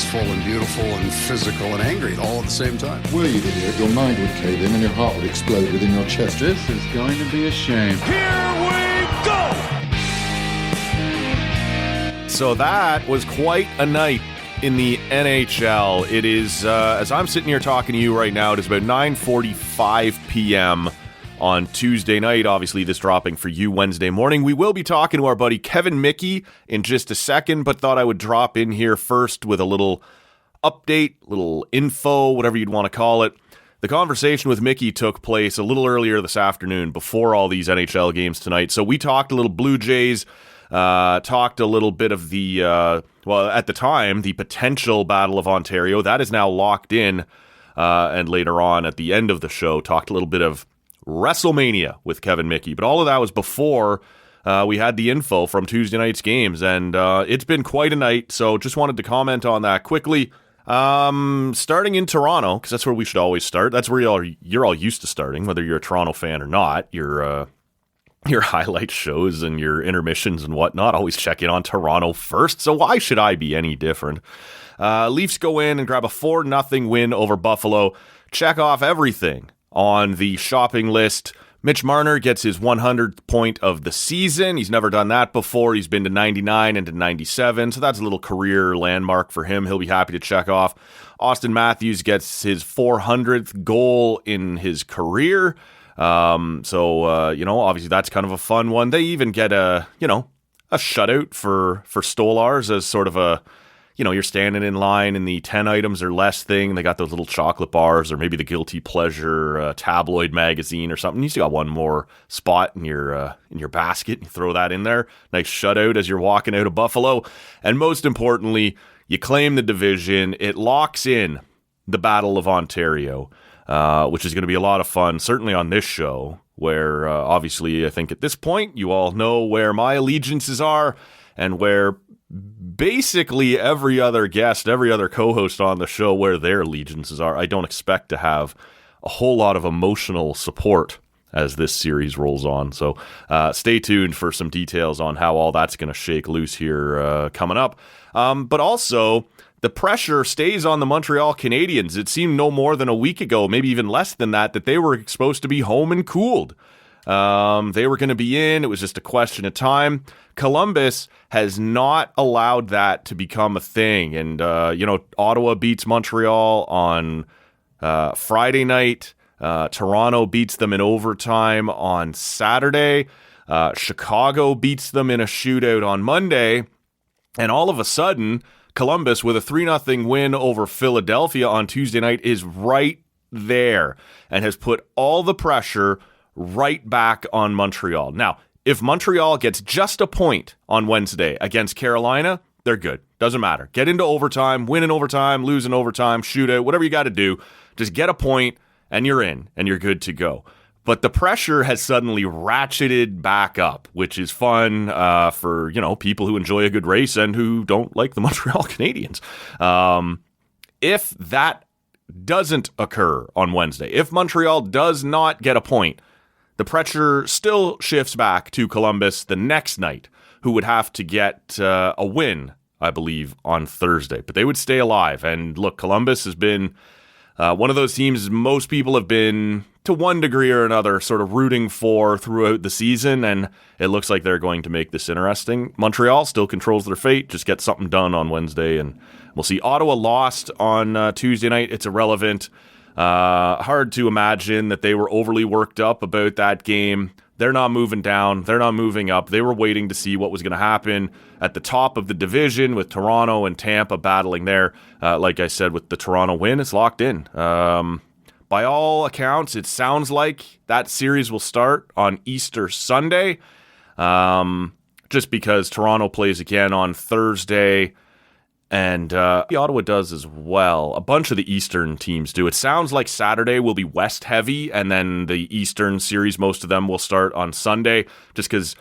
peaceful and beautiful and physical and angry all at the same time. Were you idiot, your mind would cave in and your heart would explode within your chest. This is going to be a shame. Here we go! So that was quite a night in the NHL. It is, as I'm sitting here talking to you right now, it is about 9:45 p.m. on Tuesday night. Obviously, this dropping for you Wednesday morning. We will be talking to our buddy Kevin Michie in just a second, but thought I would drop in here first with a little update, little info, whatever you'd want to call it. The conversation with Michie took place a little earlier this afternoon before all these NHL games tonight. So we talked a little Blue Jays, talked a little bit of the, at the time, the potential Battle of Ontario. That is now locked in. And later on at the end of the show, talked a little bit of WrestleMania with Kevin Michie. But all of that was before we had the info from Tuesday night's games. And it's been quite a night. So just wanted to comment on that quickly. Starting in Toronto, because that's where we should always start. That's where you're all used to starting, whether you're a Toronto fan or not. Your highlight shows and your intermissions and whatnot always check in on Toronto first, so why should I be any different? Leafs go in and grab a 4-0 win over Buffalo. Check off everything on the shopping list. Mitch Marner gets his 100th point of the season. He's never done that before. He's been to 99 and to 97, so that's a little career landmark for him. He'll be happy to check off. Austin Matthews gets his 400th goal in his career. Obviously that's kind of a fun one. They even get a shutout for Stolars as sort of a, you're standing in line in the 10 items or less thing. They got those little chocolate bars or maybe the Guilty Pleasure tabloid magazine or something. You still got one more spot in your basket. You throw that in there. Nice shutout as you're walking out of Buffalo. And most importantly, you claim the division. It locks in the Battle of Ontario. Which is going to be a lot of fun, certainly on this show, where obviously I think at this point you all know where my allegiances are and where basically every other guest, every other co-host on the show, where their allegiances are. I don't expect to have a whole lot of emotional support as this series rolls on. So stay tuned for some details on how all that's going to shake loose here coming up. But also, the pressure stays on the Montreal Canadiens. It seemed no more than a week ago, maybe even less than that they were supposed to be home and cooled. They were going to be in. It was just a question of time. Columbus has not allowed that to become a thing. And, Ottawa beats Montreal on Friday night. Toronto beats them in overtime on Saturday. Chicago beats them in a shootout on Monday. And all of a sudden, Columbus, with a 3-0 win over Philadelphia on Tuesday night, is right there and has put all the pressure right back on Montreal. Now, if Montreal gets just a point on Wednesday against Carolina, they're good. Doesn't matter. Get into overtime, win in overtime, lose in overtime, shootout, whatever you got to do. Just get a point and you're in and you're good to go. But the pressure has suddenly ratcheted back up, which is fun for, people who enjoy a good race and who don't like the Montreal Canadiens. If that doesn't occur on Wednesday, if Montreal does not get a point, the pressure still shifts back to Columbus the next night, who would have to get a win, I believe, on Thursday. But they would stay alive. And look, Columbus has been one of those teams most people have been, to one degree or another, sort of rooting for throughout the season, and it looks like they're going to make this interesting. Montreal still controls their fate. Just get something done on Wednesday, and we'll see. Ottawa lost on Tuesday night. It's irrelevant. Hard to imagine that they were overly worked up about that game. They're not moving down. They're not moving up. They were waiting to see what was going to happen at the top of the division with Toronto and Tampa battling there. Like I said, with the Toronto win, it's locked in. By all accounts, it sounds like that series will start on Easter Sunday, just because Toronto plays again on Thursday, and Ottawa does as well. A bunch of the Eastern teams do. It sounds like Saturday will be West heavy, and then the Eastern series, most of them will start on Sunday, just because,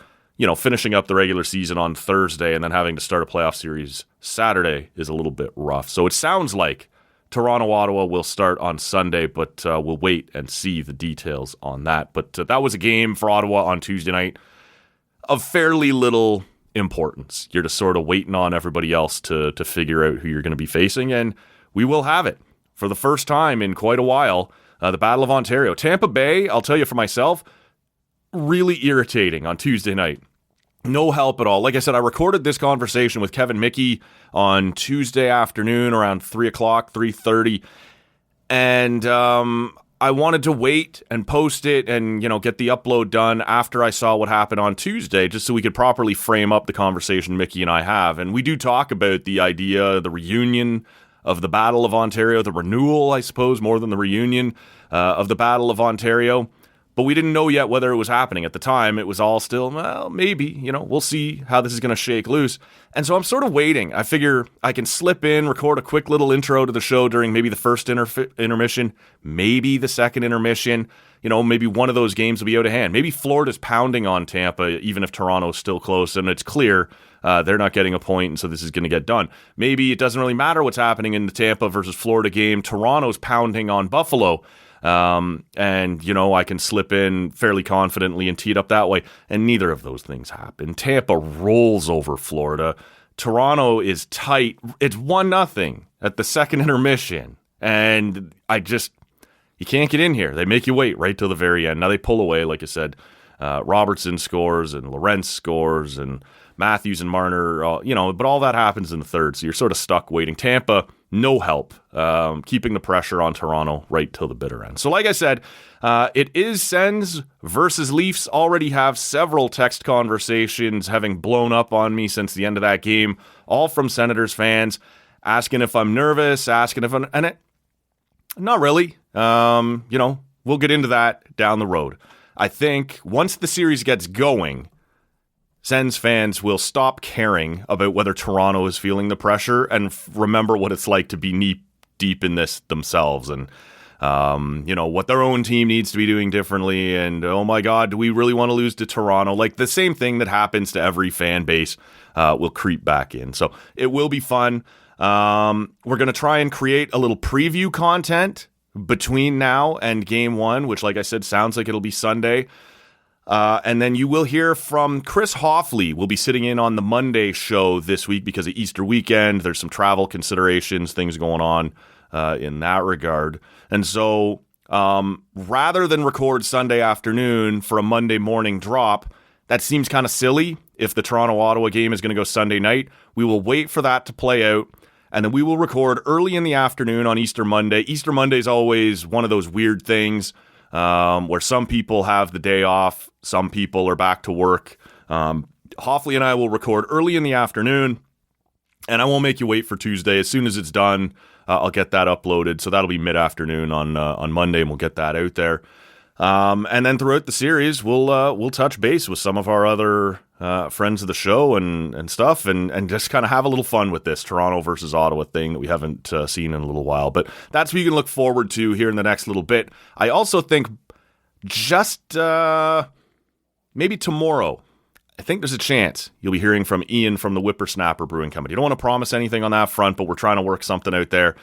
finishing up the regular season on Thursday and then having to start a playoff series Saturday is a little bit rough. So it sounds like Toronto-Ottawa will start on Sunday, but we'll wait and see the details on that. But that was a game for Ottawa on Tuesday night of fairly little importance. You're just sort of waiting on everybody else to figure out who you're going to be facing, and we will have it for the first time in quite a while. The Battle of Ontario. Tampa Bay, I'll tell you for myself, really irritating on Tuesday night. No help at all. Like I said, I recorded this conversation with Kevin Michie on Tuesday afternoon around 3 o'clock, 3:30, and I wanted to wait and post it and, get the upload done after I saw what happened on Tuesday, just so we could properly frame up the conversation Michie and I have. And we do talk about the idea, the reunion of the Battle of Ontario, the renewal, I suppose, more than the reunion of the Battle of Ontario. But we didn't know yet whether it was happening. At the time, it was all still, well, maybe, we'll see how this is going to shake loose. And so I'm sort of waiting. I figure I can slip in, record a quick little intro to the show during maybe the first intermission, maybe the second intermission. Maybe one of those games will be out of hand. Maybe Florida's pounding on Tampa, even if Toronto's still close, and it's clear they're not getting a point, and so this is going to get done. Maybe it doesn't really matter what's happening in the Tampa versus Florida game. Toronto's pounding on Buffalo. And, I can slip in fairly confidently and tee it up that way. And neither of those things happen. Tampa rolls over Florida. Toronto is tight. It's 1-0 at the second intermission. And you can't get in here. They make you wait right till the very end. Now they pull away, like I said. Robertson scores and Lorentz scores and Matthews and Marner, but all that happens in the third. So you're sort of stuck waiting. Tampa, no help, keeping the pressure on Toronto right till the bitter end. So like I said, it is Sens versus Leafs. Already have several text conversations having blown up on me since the end of that game, all from Senators fans, asking if I'm nervous, not really. We'll get into that down the road. I think once the series gets going, Sens fans will stop caring about whether Toronto is feeling the pressure and remember what it's like to be knee deep in this themselves and, what their own team needs to be doing differently. And, oh my God, do we really want to lose to Toronto? Like the same thing that happens to every fan base will creep back in. So it will be fun. We're going to try and create a little preview content between now and game one, which, like I said, sounds like it'll be Sunday. And then you will hear from Chris Hoffley. We'll be sitting in on the Monday show this week because of Easter weekend. There's some travel considerations, things going on in that regard. And so rather than record Sunday afternoon for a Monday morning drop, that seems kind of silly. If the Toronto-Ottawa game is going to go Sunday night, we will wait for that to play out. And then we will record early in the afternoon on Easter Monday. Easter Monday is always one of those weird things where some people have the day off, some people are back to work. Hoffley and I will record early in the afternoon, and I won't make you wait for Tuesday. As soon as it's done, I'll get that uploaded. So that'll be mid-afternoon on Monday, and we'll get that out there. And then throughout the series, we'll touch base with some of our other friends of the show and stuff, and just kind of have a little fun with this Toronto versus Ottawa thing that we haven't seen in a little while. But that's what you can look forward to here in the next little bit. I also think just maybe tomorrow, I think there's a chance you'll be hearing from Ian from the Whippersnapper Brewing Company. I don't want to promise anything on that front, but we're trying to work something out there.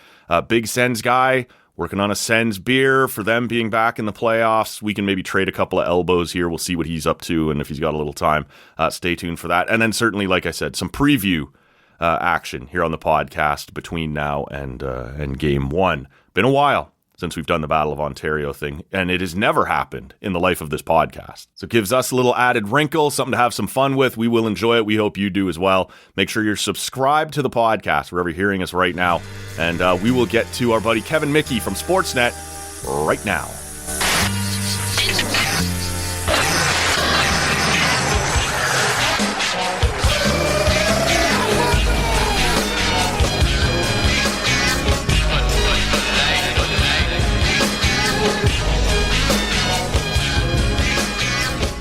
Big Sens guy, working on a Sens beer for them being back in the playoffs. We can maybe trade a couple of elbows here. We'll see what he's up to, and if he's got a little time, stay tuned for that. And then certainly, like I said, some preview action here on the podcast between now and game one. Been a while since we've done the Battle of Ontario thing, and it has never happened in the life of this podcast. So it gives us a little added wrinkle, something to have some fun with. We will enjoy it. We hope you do as well. Make sure you're subscribed to the podcast wherever you're hearing us right now, and we will get to our buddy Kevin Michie from Sportsnet right now.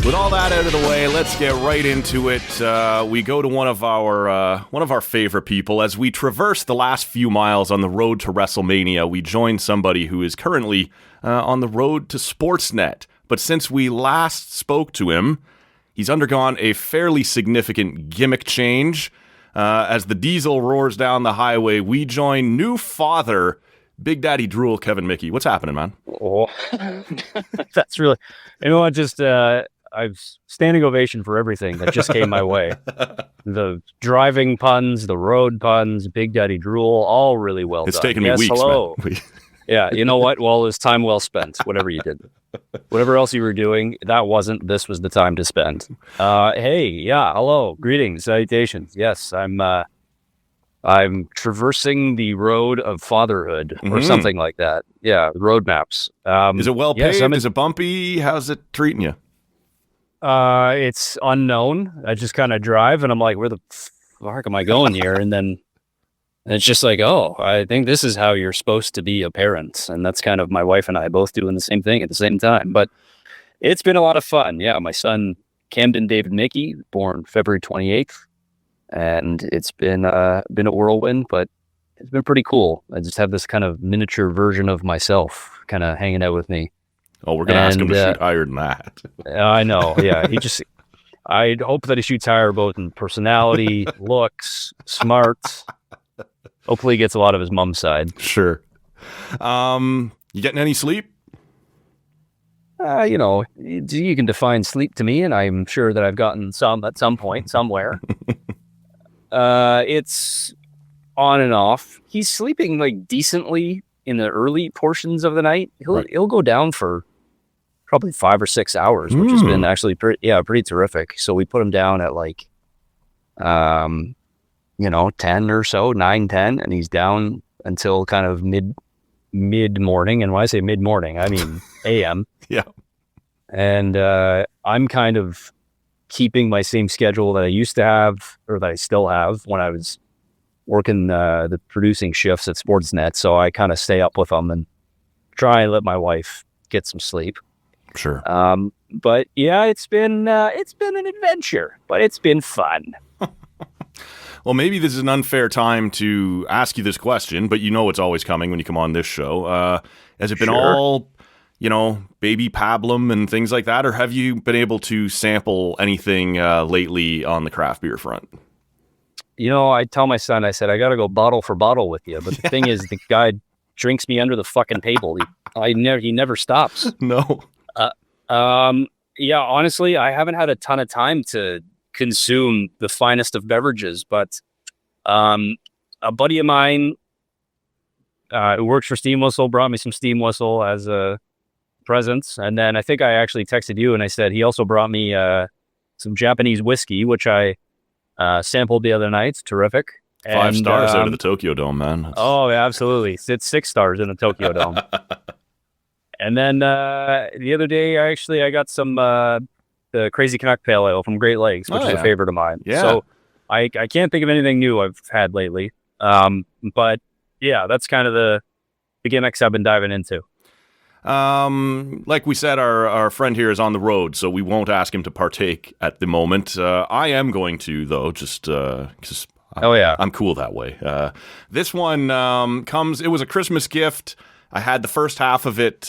With all that out of the way, let's get right into it. We go to one of our favorite people. As we traverse the last few miles on the road to WrestleMania, we join somebody who is currently on the road to Sportsnet. But since we last spoke to him, he's undergone a fairly significant gimmick change. As the diesel roars down the highway, we join new father, Big Daddy Drool, Kevin Michie. What's happening, man? Oh, that's really, just I've standing ovation for everything that just came my way. The driving puns, the road puns, Big Daddy Drool, all really well It's done. taken me Yes, weeks, hello. man. Yeah, you know what? Well, it's time well spent, whatever you did. Whatever else you were doing, this was the time to spend. Hey, yeah, hello, greetings, salutations. Yes, I'm traversing the road of fatherhood or something like that. Yeah, road maps. Is it well yes, paved? Is it bumpy? How's it treating you? It's unknown. I just kind of drive and I'm like, where the fuck am I going here? And then it's just like, oh, I think this is how you're supposed to be a parent. And that's kind of my wife and I both doing the same thing at the same time. But it's been a lot of fun. Yeah, my son, Camden David Mickey, born February 28th. And it's been a whirlwind, but it's been pretty cool. I just have this kind of miniature version of myself kind of hanging out with me. Oh, we're going to ask him to shoot higher than that. I know, yeah. I hope that he shoots higher both in personality, looks, smart. Hopefully he gets a lot of his mom's side. Sure. You getting any sleep? You can define sleep to me, and I'm sure that I've gotten some at some point, somewhere. It's on and off. He's sleeping like decently in the early portions of the night. He'll go down for probably 5 or 6 hours, which has been actually pretty terrific. So we put him down at like 10 or so, 9, 10, and he's down until kind of mid morning. And when I say mid morning, I mean AM. Yeah. And I'm kind of keeping my same schedule that I used to have, or that I still have when I was working the producing shifts at Sportsnet. So I kind of stay up with them and try and let my wife get some sleep. Sure. But yeah, it's been an adventure, but it's been fun. Well, maybe this is an unfair time to ask you this question, but you know it's always coming when you come on this show. Has it been all, baby pablum and things like that, or have you been able to sample anything lately on the craft beer front? I tell my son, I said, I got to go bottle for bottle with you. But the thing is, the guy drinks me under the fucking table. He never stops. No. Yeah, honestly, I haven't had a ton of time to consume the finest of beverages, but a buddy of mine who works for Steam Whistle brought me some Steam Whistle as a present. And then I think I actually texted you and I said he also brought me some Japanese whiskey, which I sampled the other night. It's terrific. 5 stars out of the Tokyo Dome, man. Oh, yeah, absolutely. It's 6 stars in the Tokyo Dome. And then the other day, I got some the Crazy Canuck Pale Ale from Great Lakes, which is a favorite of mine. Yeah. So I can't think of anything new I've had lately. But yeah, that's kind of the gimmicks I've been diving into. Like we said, our friend here is on the road, so we won't ask him to partake at the moment. I am going to, though, just because I'm cool that way. This one it was a Christmas gift. I had the first half of it,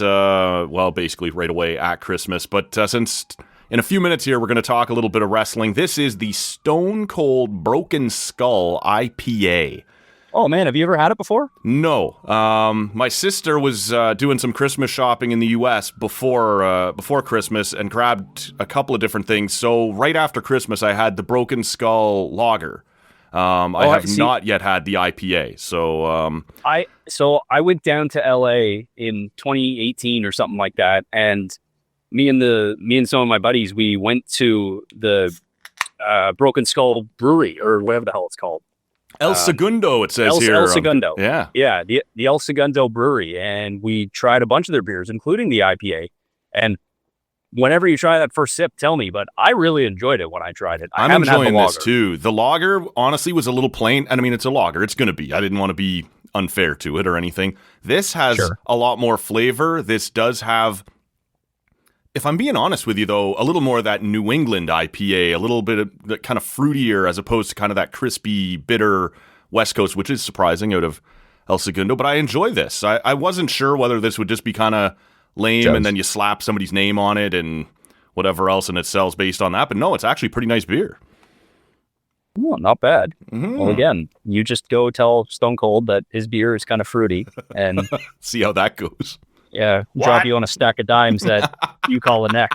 basically right away at Christmas. But since in a few minutes here, we're going to talk a little bit of wrestling. This is the Stone Cold Broken Skull IPA. Oh, man, have you ever had it before? No. My sister was doing some Christmas shopping in the U.S. before Christmas and grabbed a couple of different things. So right after Christmas, I had the Broken Skull Lager. I have not yet had the IPA. So I went down to LA in 2018 or something like that, and me and some of my buddies, we went to the Broken Skull Brewery, or whatever the hell it's called. El Segundo, it says here. El Segundo. Yeah. Yeah, the El Segundo Brewery, and we tried a bunch of their beers, including the IPA. And whenever you try that first sip, tell me, but I really enjoyed it when I tried it. I'm enjoying this too. The lager, honestly, was a little plain. And I mean, it's a lager. It's going to be. I didn't want to be unfair to it or anything. This has a lot more flavor. This does have, if I'm being honest with you, though, a little more of that New England IPA, a little bit of that kind of fruitier as opposed to kind of that crispy, bitter West Coast, which is surprising out of El Segundo. But I enjoy this. I wasn't sure whether this would just be kind of lame and then you slap somebody's name on it and whatever else and it sells based on that. But no, it's actually pretty nice beer. Well, not bad. Mm-hmm. Well, again, you just go tell Stone Cold that his beer is kind of fruity and see how that goes. Yeah, drop you on a stack of dimes that you call a neck.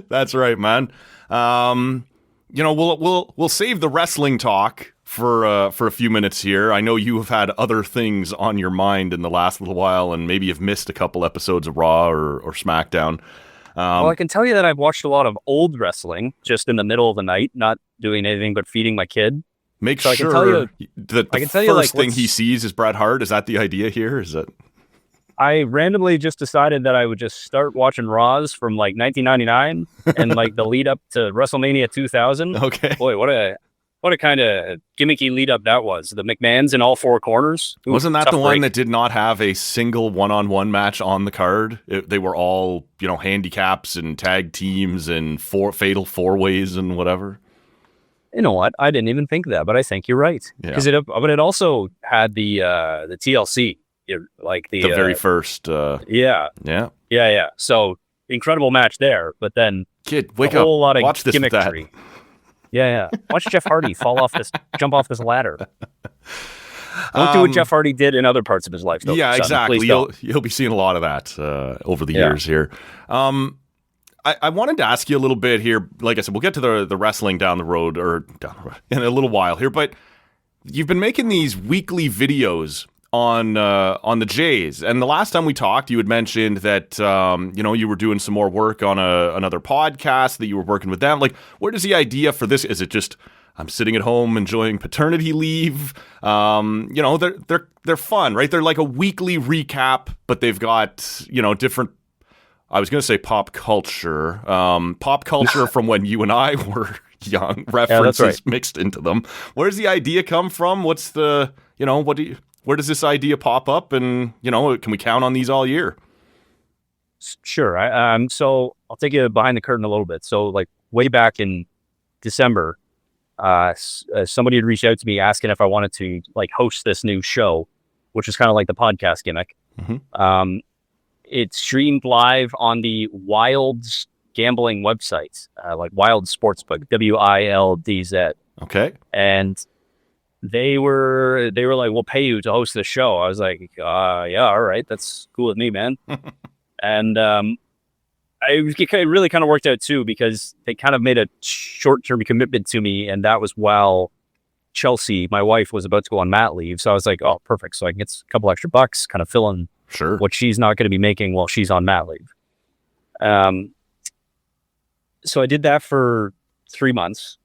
That's right, man. We'll save the wrestling talk for a few minutes here. I know you have had other things on your mind in the last little while, and maybe you've missed a couple episodes of Raw or SmackDown. Well, I can tell you that I've watched a lot of old wrestling just in the middle of the night, not doing anything but feeding my kid. Make so sure that the first thing he sees is Bret Hart. Is that the idea here? Is it? I randomly just decided that I would just start watching Raws from like 1999 and like the lead up to WrestleMania 2000. Okay. Boy, what a kind of gimmicky lead up that was. The McMahons in all four corners. Ooh, wasn't that the break. one that did not have a single one-on-one match on the card? They were all, handicaps and tag teams and fatal four-ways and whatever. You know what? I didn't even think of that, but I think you're right. Because it also had the TLC. Like the very first. Yeah. So incredible match there, but then kid, wake a up! Whole lot of watch this gimmickry. Yeah. Watch Jeff Hardy jump off this ladder. Don't do what Jeff Hardy did in other parts of his life. Though, yeah, son. exactly. You'll be seeing a lot of that over the years here. I wanted to ask you a little bit here. Like I said, we'll get to the wrestling down the road in a little while here. But you've been making these weekly videos on the Jays, and the last time we talked, you had mentioned that you were doing some more work on another podcast, that you were working with them. Like, where does the idea for this? Is it just I'm sitting at home enjoying paternity leave? They're fun, right? They're like a weekly recap, but they've got different. I was going to say pop culture from when you and I were young. References mixed into them. Where does the idea come from? What's the where does this idea pop up? And, can we count on these all year? Sure. So I'll take you behind the curtain a little bit. So like way back in December, somebody had reached out to me asking if I wanted to like host this new show, which is kind of like the podcast gimmick. Mm-hmm. It's streamed live on the Wild's gambling website, like Wild Sportsbook, WILDZ. Okay. And they were like, we'll pay you to host the show. I was like, yeah, all right, that's cool with me, man. And it really kind of worked out too, because they kind of made a short-term commitment to me, and that was while Chelsea, my wife, was about to go on mat leave. So I was like, oh, perfect. So I can get a couple extra bucks, kind of fill in what she's not going to be making while she's on mat leave. So I did that for 3 months,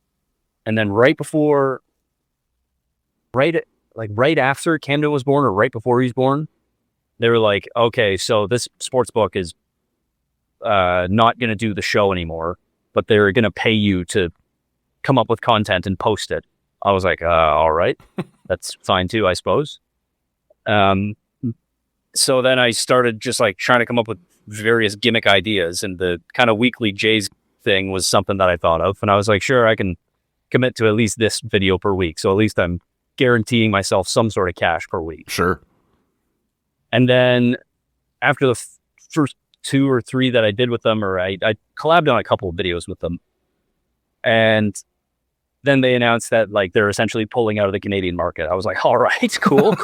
and then right after Camden was born, or right before he was born, they were like, okay, so this sports book is not going to do the show anymore, but they're going to pay you to come up with content and post it. I was like, all right, that's fine too, I suppose. So then I started just like trying to come up with various gimmick ideas, and the kind of weekly Jays thing was something that I thought of. And I was like, sure, I can commit to at least this video per week. So at least I'm guaranteeing myself some sort of cash per week. Sure. And then after the first 2 or 3 that I did with them, or I collabed on a couple of videos with them, and then they announced that like they're essentially pulling out of the Canadian market. I was like, all right, cool.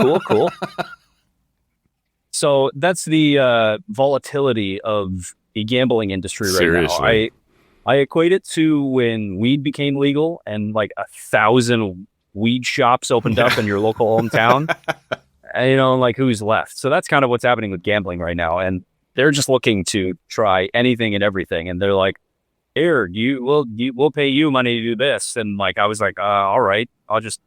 So that's the volatility of the gambling industry right Seriously. now. I equate it to when weed became legal and like 1,000 weed shops opened up in your local hometown. And, like who's left? So that's kind of what's happening with gambling right now. And they're just looking to try anything and everything. And they're like, here, we'll pay you money to do this. And like, I was like, all right, I was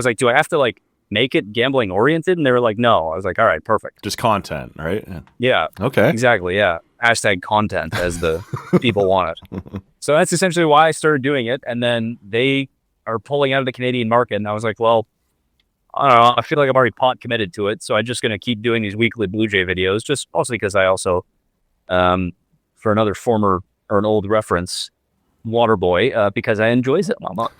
like, do I have to like make it gambling oriented? And they were like, no. I was like, all right, perfect. Just content, right? Yeah. Okay. Exactly. Yeah. Hashtag content, as the people want it. So that's essentially why I started doing it. And then they are pulling out of the Canadian market. And I was like, well, I don't know. I feel like I'm already pot committed to it. So I'm just going to keep doing these weekly Blue Jay videos, just mostly because I also, for another former or an old reference, Waterboy, because I enjoys it, mama.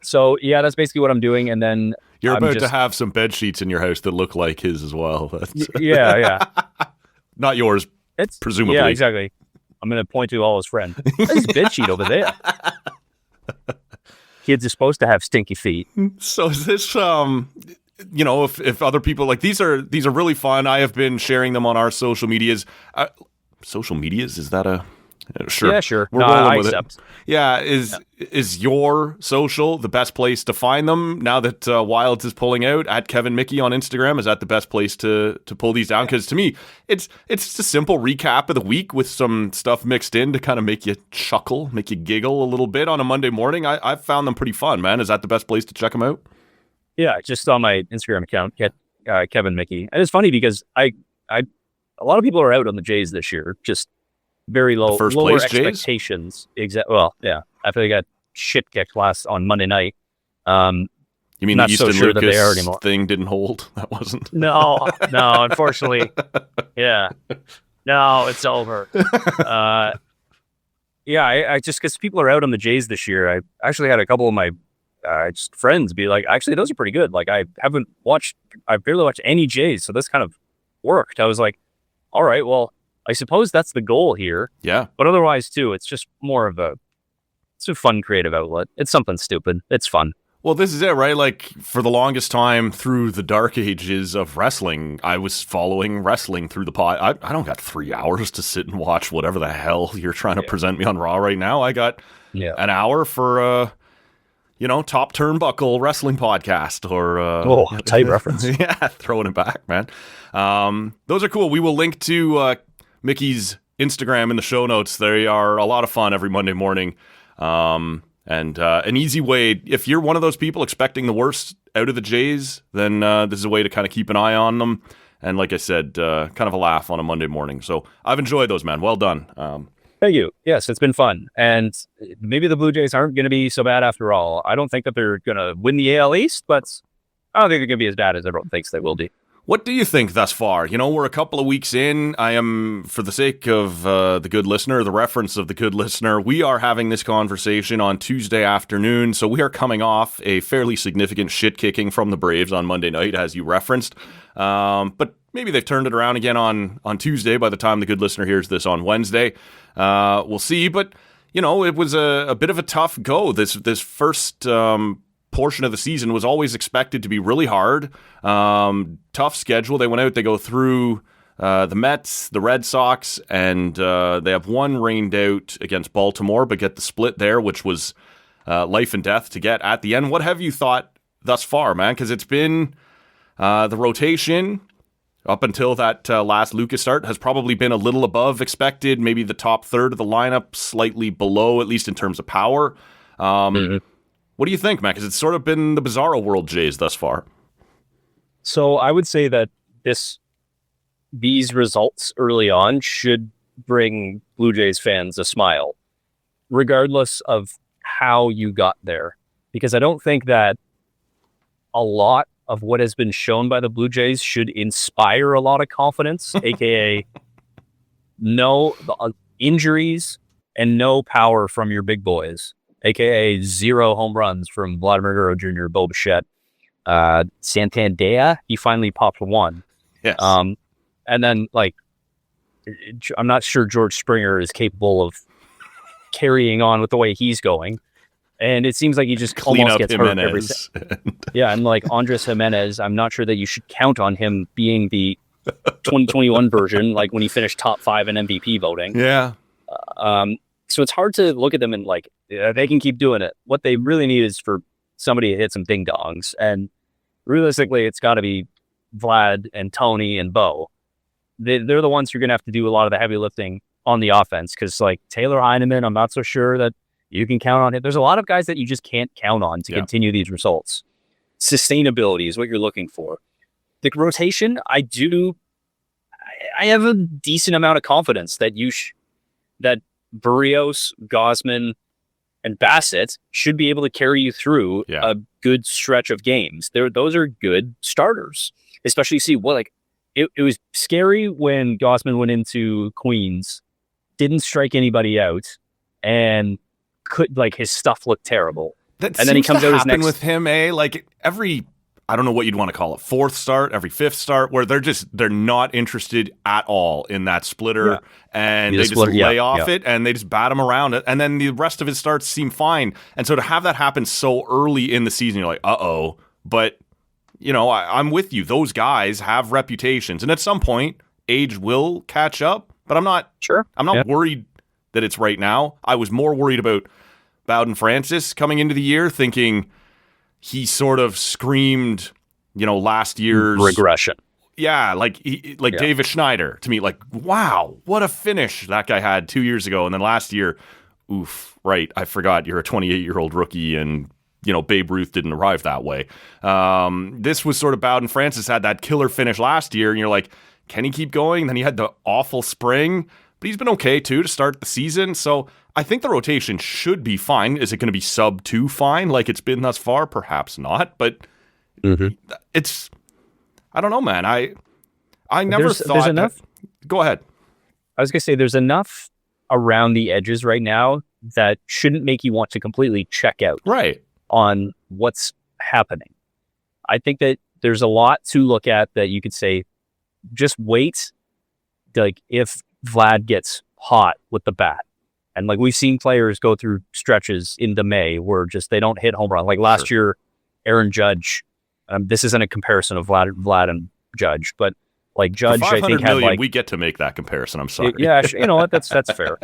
So yeah, that's basically what I'm doing. And then you're about to have some bed sheets in your house that look like his as well. Yeah. Not yours, it's presumably. Yeah, exactly. I'm going to point to all his friends. There's a bed sheet over there. Kids are supposed to have stinky feet. So is this, if other people like these are really fun. I have been sharing them on our social medias. social medias. Is that a sure? Yeah, sure. We're No, rolling I with accept. it. Yeah, is your social the best place to find them now that Wilds is pulling out? At Kevin Michie on Instagram, is that the best place to pull these down? Because to me, it's just a simple recap of the week with some stuff mixed in to kind of make you chuckle, make you giggle a little bit on a Monday morning. I've found them pretty fun, man. Is that the best place to check them out? Yeah, just on my Instagram account, Kevin Michie. And it's funny because a lot of people are out on the Jays this year. Just very low, first lower place Jays? expectations. Well, yeah. After they got shit kicked on Monday night. You mean not the so Easton sure that they are Lucas anymore. thing didn't hold? That wasn't. No, unfortunately. Yeah. No, it's over. Yeah, I just because people are out on the Jays this year. I actually had a couple of my just friends be like, actually, those are pretty good. Like, I barely watched any Jays, so this kind of worked. I was like, all right, well, I suppose that's the goal here. Yeah. But otherwise, too, it's just more of it's a fun creative outlet. It's something stupid. It's fun. Well, this is it, right? Like, for the longest time through the dark ages of wrestling, I was following wrestling through the pod. I don't got 3 hours to sit and watch whatever the hell you're trying to present me on Raw right now. I got an hour for, top turnbuckle wrestling podcast or... tight reference. Yeah, throwing it back, man. Those are cool. We will link to Mickey's Instagram in the show notes. They are a lot of fun every Monday morning. And an easy way, if you're one of those people expecting the worst out of the Jays, then this is a way to kind of keep an eye on them. And like I said, kind of a laugh on a Monday morning. So I've enjoyed those, man. Well done. Thank you. Yes, it's been fun. And maybe the Blue Jays aren't going to be so bad after all. I don't think that they're going to win the AL East, but I don't think they're going to be as bad as everyone thinks they will be. What do you think thus far? We're a couple of weeks in. I am, for the sake of the good listener, the reference of the good listener, we are having this conversation on Tuesday afternoon, so we are coming off a fairly significant shit-kicking from the Braves on Monday night, as you referenced. But maybe they've turned it around again on Tuesday by the time the good listener hears this on Wednesday. We'll see, but, it was a bit of a tough go. This first... portion of the season was always expected to be really hard. Tough schedule. They went out, they go through the Mets, the Red Sox, and they have one rained out against Baltimore, but get the split there, which was life and death to get at the end. What have you thought thus far, man? Because it's been the rotation up until that last Lucas start has probably been a little above expected, maybe the top third of the lineup, slightly below, at least in terms of power. What do you think, Matt? Because it's sort of been the Bizarro World Jays thus far. So I would say that these results early on should bring Blue Jays fans a smile, regardless of how you got there. Because I don't think that a lot of what has been shown by the Blue Jays should inspire a lot of confidence, aka no injuries and no power from your big boys. AKA 0 home runs from Vladimir Guerrero Jr., Bo Bichette. Santander, he finally popped one. Yes. And then, I'm not sure George Springer is capable of carrying on with the way he's going. And it seems like he just almost gets hurt every Yeah, and Andres Jimenez, I'm not sure that you should count on him being the 2021 version, when he finished top 5 in MVP voting. Yeah. So it's hard to look at them and they can keep doing it. What they really need is for somebody to hit some ding dongs. And realistically, it's got to be Vlad and Tony and Bo. They're the ones who are going to have to do a lot of the heavy lifting on the offense. Because Taylor Heineman, I'm not so sure that you can count on it. There's a lot of guys that you just can't count on to continue these results. Sustainability is what you're looking for. The rotation, I have a decent amount of confidence that that Barrios, Gosman, and Bassett should be able to carry you through a good stretch of games. Those are good starters, especially it was scary when Gosman went into Queens, didn't strike anybody out, and his stuff looked terrible. That and then he comes out his next with him, every. I don't know what you'd want to call it, 4th start, every 5th start, where they're not interested at all in that splitter, and they just lay off it, and they just bat him around it, and then the rest of his starts seem fine. And so to have that happen so early in the season, you're like, uh-oh. But, I'm with you. Those guys have reputations, and at some point, age will catch up, but I'm not Sure. I'm not worried that it's right now. I was more worried about Bowden Francis coming into the year, thinking he sort of screamed, last year's regression. Yeah, David Schneider to me, wow, what a finish that guy had 2 years ago. And then last year, oof, right, I forgot you're a 28-year-old rookie and, Babe Ruth didn't arrive that way. This was sort of Bowden Francis had that killer finish last year, and you're like, can he keep going? And then he had the awful spring, but he's been okay too to start the season. So I think the rotation should be fine. Is it going to be sub 2 fine like it's been thus far? Perhaps not, but it's... I don't know, man. I never thought... There's enough... Go ahead. I was going to say, there's enough around the edges right now that shouldn't make you want to completely check out on what's happening. I think that there's a lot to look at that you could say, just wait, if Vlad gets hot with the bat. And we've seen players go through stretches into May where just they don't hit home run. Last year, Aaron Judge... this isn't a comparison of Vlad and Judge, but Judge, I think had we get to make that comparison. I'm sorry. Yeah, you know what? That's fair.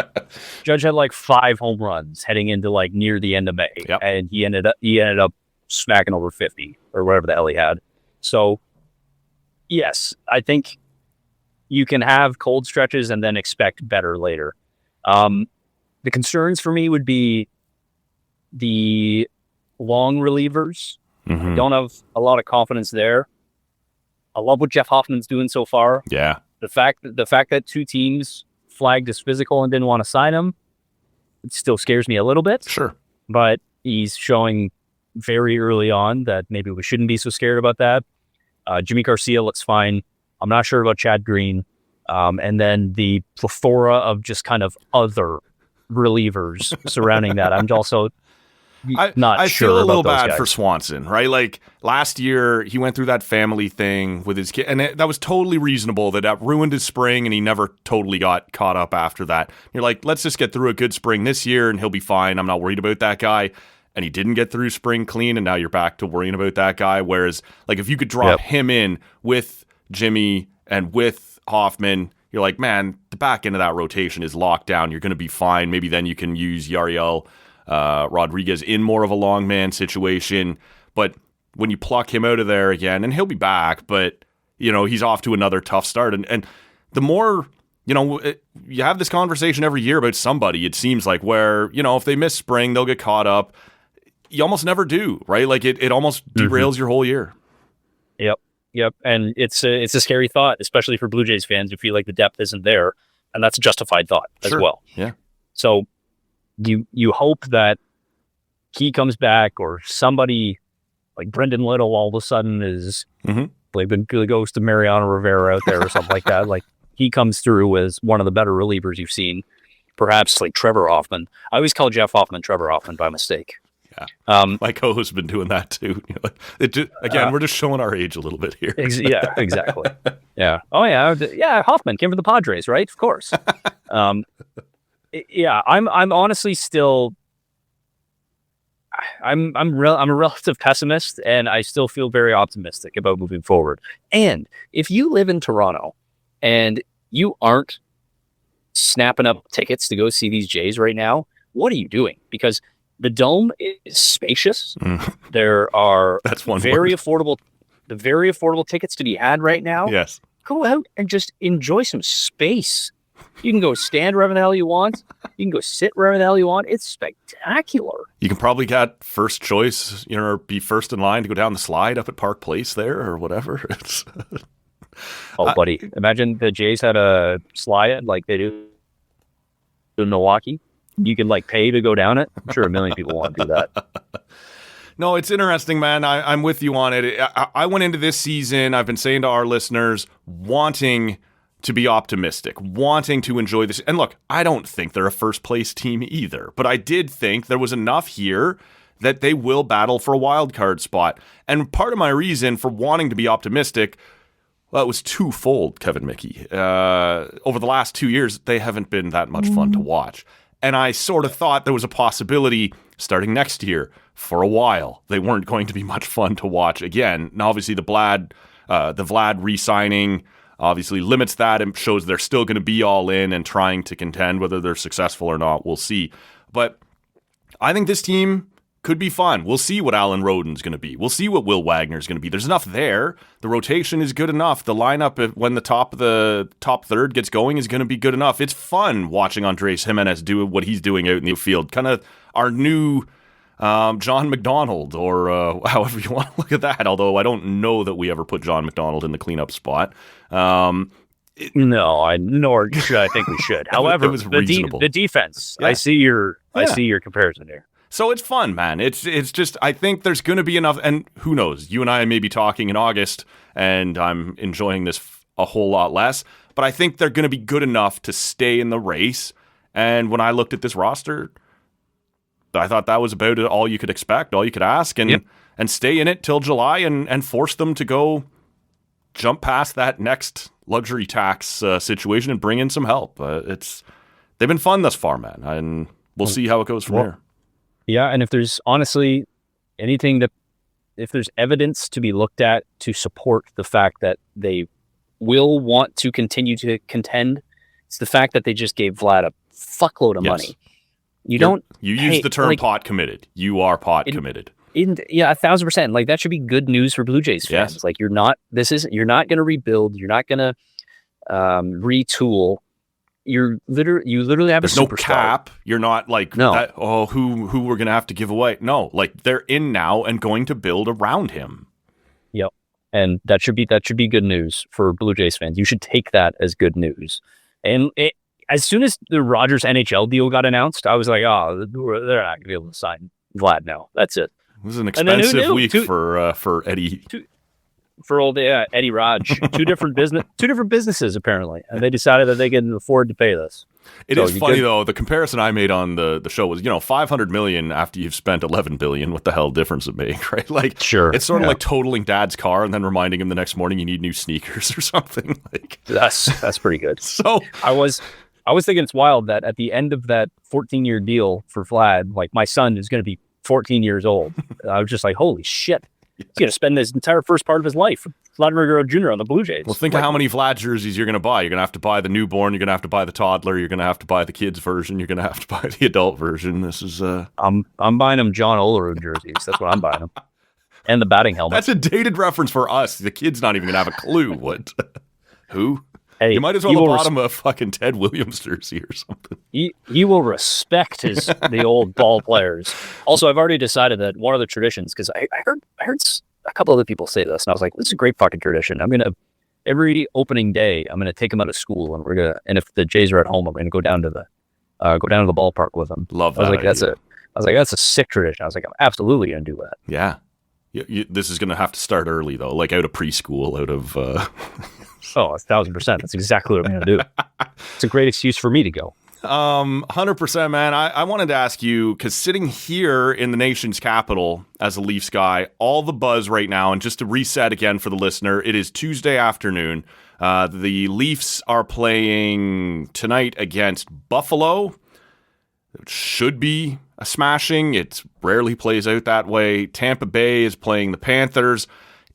Judge had 5 home runs heading into near the end of May, and he ended up smacking over 50 or whatever the hell he had. So, yes, I think you can have cold stretches and then expect better later. The concerns for me would be the long relievers. I don't have a lot of confidence there. I love what Jeff Hoffman's doing so far. Yeah. The fact that 2 teams flagged as physical and didn't want to sign him, it still scares me a little bit. Sure. But he's showing very early on that maybe we shouldn't be so scared about that. Jimmy Garcia looks fine. I'm not sure about Chad Green. And then the plethora of just kind of other relievers surrounding that. I'm also... I sure feel a little about bad guys. for Swanson, right? Last year, he went through that family thing with his kid, and that was totally reasonable. That ruined his spring, and he never totally got caught up after that. You're like, let's just get through a good spring this year, and he'll be fine. I'm not worried about that guy. And he didn't get through spring clean, and now you're back to worrying about that guy. Whereas, if you could drop him in with Jimmy and with Hoffman, you're like, man, the back end of that rotation is locked down. You're going to be fine. Maybe then you can use Yariel Rodriguez in more of a long man situation. But when you pluck him out of there again, and he'll be back, but he's off to another tough start. And the more, you have this conversation every year about somebody, it seems like, where, if they miss spring, they'll get caught up. You almost never do, right? It almost derails your whole year. Yep. And it's a scary thought, especially for Blue Jays fans who feel like the depth isn't there. And that's a justified thought as well. Yeah. So you hope that he comes back, or somebody like Brendan Little all of a sudden is the ghost of Mariano Rivera out there or something like that. He comes through as one of the better relievers you've seen. Perhaps Trevor Hoffman. I always call Jeff Hoffman Trevor Hoffman by mistake. Yeah. My co-host's been doing that too. We're just showing our age a little bit here. Yeah, exactly. Yeah. Oh yeah. Yeah. Hoffman came from the Padres, right? Of course. Yeah, I'm honestly still. I'm a relative pessimist, and I still feel very optimistic about moving forward. And if you live in Toronto, and you aren't snapping up tickets to go see these Jays right now, what are you doing? Because the Dome is spacious. There are very affordable tickets to be had right now. Yes, go out and just enjoy some space. You can go stand wherever the hell you want. You can go sit wherever the hell you want. It's spectacular. You can probably get first choice, or be first in line to go down the slide up at Park Place there or whatever. Buddy, imagine the Jays had a slide like they do in Milwaukee. You can pay to go down it. I'm sure a million people want to do that. No, it's interesting, man. I'm with you on it. I went into this season, I've been saying to our listeners, wanting to be optimistic, wanting to enjoy this. And look, I don't think they're a first place team either, but I did think there was enough here that they will battle for a wild card spot. And part of my reason for wanting to be optimistic, well, it was twofold, Kevin Michie. Over the last 2 years, they haven't been that much fun to watch. And I sort of thought there was a possibility starting next year for a while. They weren't going to be much fun to watch again. Now, obviously, the Vlad re-signing, obviously limits that and shows they're still going to be all in and trying to contend. Whether they're successful or not, we'll see. But I think this team could be fun. We'll see what Alan Roden's going to be. We'll see what Will Wagner's going to be. There's enough there. The rotation is good enough. The lineup, when the top third gets going, is going to be good enough. It's fun watching Andres Jimenez do what he's doing out in the field. Kind of our new John McDonald, or however you want to look at that. Although I don't know that we ever put John McDonald in the cleanup spot. Nor should I think we should. However, it was reasonable. The defense. Yeah. I see your comparison there. So it's fun, man. It's just, I think there's going to be enough, and who knows? You and I may be talking in August, and I'm enjoying this a whole lot less, but I think they're going to be good enough to stay in the race. And when I looked at this roster, I thought that was about all you could expect, all you could ask, and stay in it till July and force them to go jump past that next luxury tax situation and bring in some help. They've been fun thus far, man, and we'll see how it goes from here. Yeah, and if there's honestly if there's evidence to be looked at to support the fact that they will want to continue to contend, it's the fact that they just gave Vlad a fuckload of money. You use the term pot committed. You are pot committed. 1,000%. Like, that should be good news for Blue Jays fans. Yes. Like, you're not going to rebuild. You're not going to retool. You literally have There's a no superstar. cap. You're not like, No. who we're going to have to give away. No, like, they're in now and going to build around him. Yep. And that should be good news for Blue Jays fans. You should take that as good news. And as soon as the Rogers NHL deal got announced, I was like, oh, they're not going to be able to sign Vlad now. That's it. It was an expensive week for Eddie. For old Eddie Raj. two different businesses, apparently. And they decided that they can afford to pay this. It is funny, though. The comparison I made on the show was, $500 million after you've spent $11 billion. What the hell difference it make, right? Like, sure, it's sort of like totaling dad's car and then reminding him the next morning you need new sneakers or something. Like, that's pretty good. So I was thinking it's wild that at the end of that 14-year deal for Vlad, like, my son is going to be 14 years old. I was just like, holy shit. He's going to spend this entire first part of his life, Vladimir Guerrero Jr. on the Blue Jays. Well, think of how many Vlad jerseys you're going to buy. You're going to have to buy the newborn. You're going to have to buy the toddler. You're going to have to buy the kids version. You're going to have to buy the adult version. This is I'm buying him John Olerud jerseys. That's what I'm buying him. And the batting helmet. That's a dated reference for us. The kid's not even going to have a clue what. Who? Hey, you might as well have bought him a fucking Ted Williams jersey or something. He will respect the old ball players. Also, I've already decided that one of the traditions, because I heard a couple other people say this, and I was like, this is a great fucking tradition. I'm gonna, every opening day, I'm gonna take him out of school, and if the Jays are at home, I'm gonna go down to the ballpark with them. Love that. I was like, that's a sick tradition. I was like, I'm absolutely gonna do that. Yeah. This is gonna have to start early though, like out of preschool, out of. 1,000%. That's exactly what I'm going to do. It's a great excuse for me to go. 100%, man. I wanted to ask you, because sitting here in the nation's capital as a Leafs guy, all the buzz right now, and just to reset again for the listener, it is Tuesday afternoon. The Leafs are playing tonight against Buffalo. It should be a smashing. It rarely plays out that way. Tampa Bay is playing the Panthers.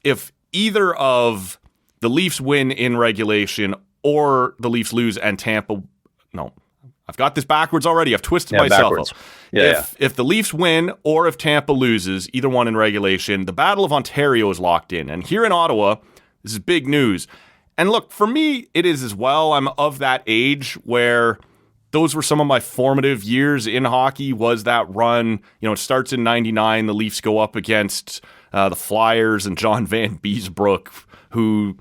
If either of the Leafs win in regulation or the Leafs lose and Tampa... No, I've got this backwards already. I've twisted myself backwards. up. Yeah, if the Leafs win or if Tampa loses, either one in regulation, the Battle of Ontario is locked in. And here in Ottawa, this is big news. And look, for me, it is as well. I'm of that age where those were some of my formative years in hockey, was that run. It starts in 99. The Leafs go up against the Flyers and John Van Beesbrook, who...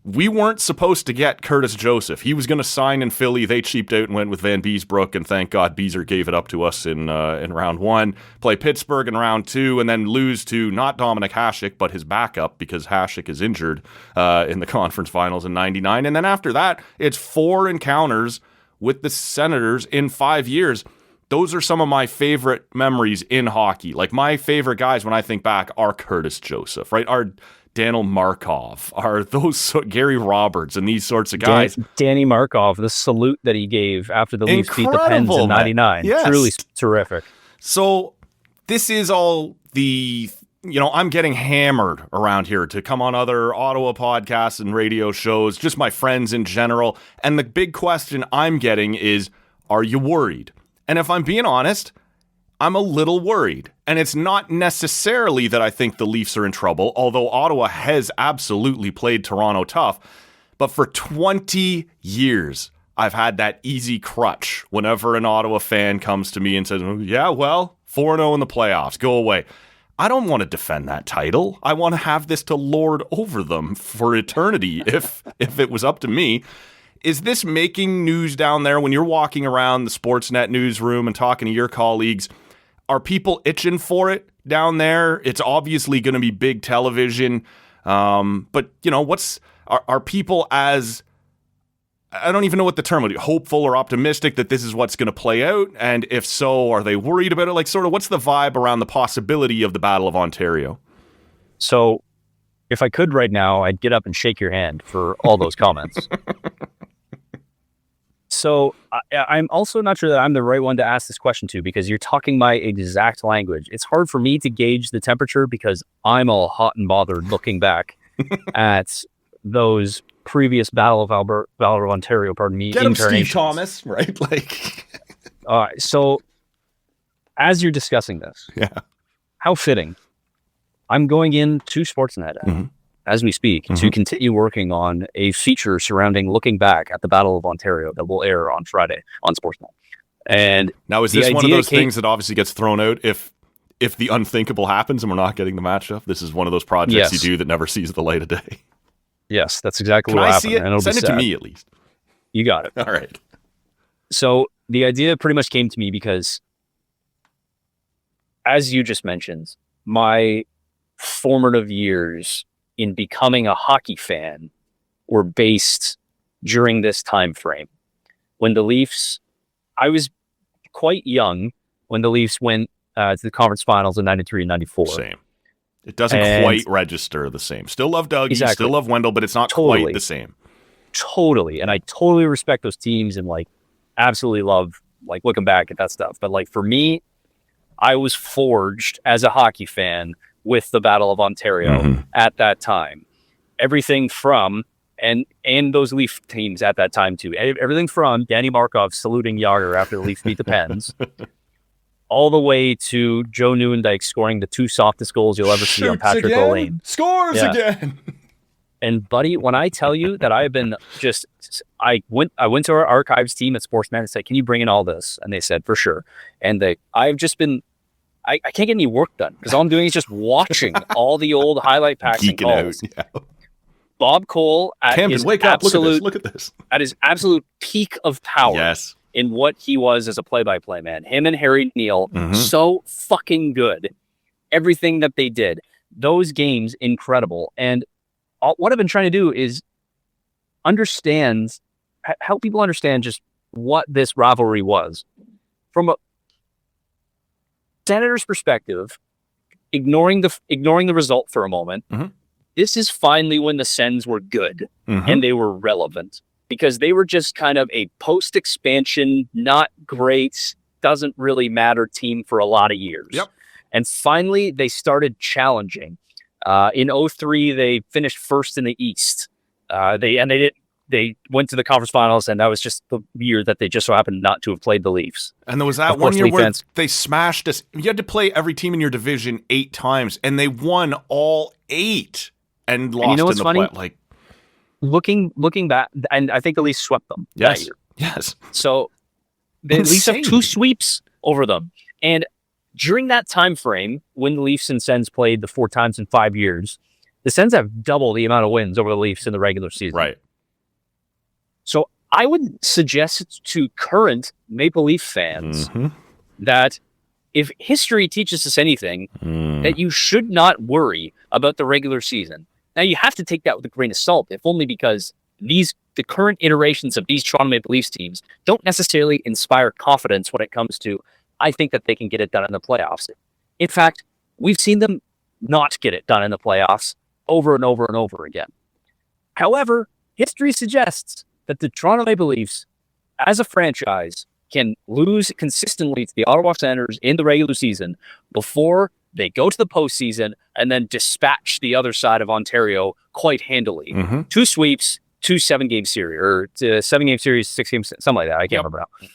We weren't supposed to get Curtis Joseph. He was going to sign in Philly. They cheaped out and went with Van Beesbrook, and thank God Beezer gave it up to us in round one. Play Pittsburgh in round two, and then lose to not Dominic Hasek, but his backup, because Hasek is injured in the conference finals in 99. And then after that, it's 4 encounters with the Senators in 5 years. Those are some of my favorite memories in hockey. Like, my favorite guys when I think back are Curtis Joseph, right? Are Daniel Markov, are those Gary Roberts and these sorts of guys. Danny Markov, the salute that he gave after the Leafs beat the Pens in 99. Yes. Truly terrific. So this is all the, I'm getting hammered around here to come on other Ottawa podcasts and radio shows, just my friends in general. And the big question I'm getting is, are you worried? And if I'm being honest, I'm a little worried. And it's not necessarily that I think the Leafs are in trouble, although Ottawa has absolutely played Toronto tough. But for 20 years, I've had that easy crutch whenever an Ottawa fan comes to me and says, yeah, well, 4-0 in the playoffs, go away. I don't want to defend that title. I want to have this to lord over them for eternity if it was up to me. Is this making news down there when you're walking around the Sportsnet newsroom and talking to your colleagues? Are people itching for it down there? It's obviously going to be big television. But, are people as, I don't even know what the term would be, hopeful or optimistic that this is what's going to play out? And if so, are they worried about it? Like, sort of, what's the vibe around the possibility of the Battle of Ontario? So if I could right now, I'd get up and shake your hand for all those comments. So I'm also not sure that I'm the right one to ask this question to, because you're talking my exact language. It's hard for me to gauge the temperature because I'm all hot and bothered looking back at those previous Battle of Ontario, Get him, Steve Thomas, right? So as you're discussing this, how fitting. I'm going into Sportsnet as we speak to continue working on a feature surrounding looking back at the Battle of Ontario that will air on Friday on Sportsnet. And now, is this one of those things that obviously gets thrown out if the unthinkable happens and we're not getting the matchup? This is one of those projects you do that never sees the light of day. Yes, that's exactly what happened. Can I see it? Send it to me at least. You got it. All right. So the idea pretty much came to me because, as you just mentioned, my formative years in becoming a hockey fan were based during this time frame. When the Leafs, I was quite young when the Leafs went to the conference finals in 93 and 94. Same. It doesn't quite register the same. Still love Dougie, still love Wendell, but it's not quite the same. Totally. And I totally respect those teams and absolutely love looking back at that stuff. But for me, I was forged as a hockey fan with the Battle of Ontario at that time. Everything from, and those Leaf teams at that time too, everything from Danny Markov saluting Yager after the Leafs beat the Pens, all the way to Joe Nieuwendyk scoring the 2 softest goals you'll ever see on Patrick Rolane. Scores again! And buddy, when I tell you that I've been I went to our archives team at Sportsnet and said, can you bring in all this? And they said, for sure. And I've just been, I can't get any work done because all I'm doing is just watching all the old highlight packs and calls. Yeah. Bob Cole at Camden, his wake up! Look at this! At his absolute peak of power. Yes. In what he was as a play-by-play man. Him and Harry Neal, so fucking good. Everything that they did. Those games, incredible. And what I've been trying to do is help people understand just what this rivalry was. From a Senator's perspective, ignoring the result for a moment, this is finally when the Sens were good and they were relevant. Because they were just kind of a post-expansion, not great, doesn't really matter team for a lot of years. Yep. And finally, they started challenging. In 2003, they finished first in the East. They went to the conference finals, and that was just the year that they just so happened not to have played the Leafs. And there was that one year where they smashed us. You had to play every team in your division 8 times, and they won all 8 and lost in the play. Looking back, and I think the Leafs swept them that year. Yes. So the Leafs have 2 sweeps over them. And during that time frame, when the Leafs and Sens played the 4 times in 5 years, the Sens have double the amount of wins over the Leafs in the regular season. Right. So I would suggest to current Maple Leaf fans that if history teaches us anything, that you should not worry about the regular season. Now, you have to take that with a grain of salt, if only because the current iterations of these Toronto Maple Leafs teams don't necessarily inspire confidence when it comes to, I think that they can get it done in the playoffs. In fact, we've seen them not get it done in the playoffs over and over and over again. However, history suggests that the Toronto Maple Leafs, as a franchise, can lose consistently to the Ottawa Senators in the regular season before They go to the postseason and then dispatch the other side of Ontario quite handily. 2 sweeps, 2 7-game series, or 7-game series, 6 games, something like that. I can't remember now.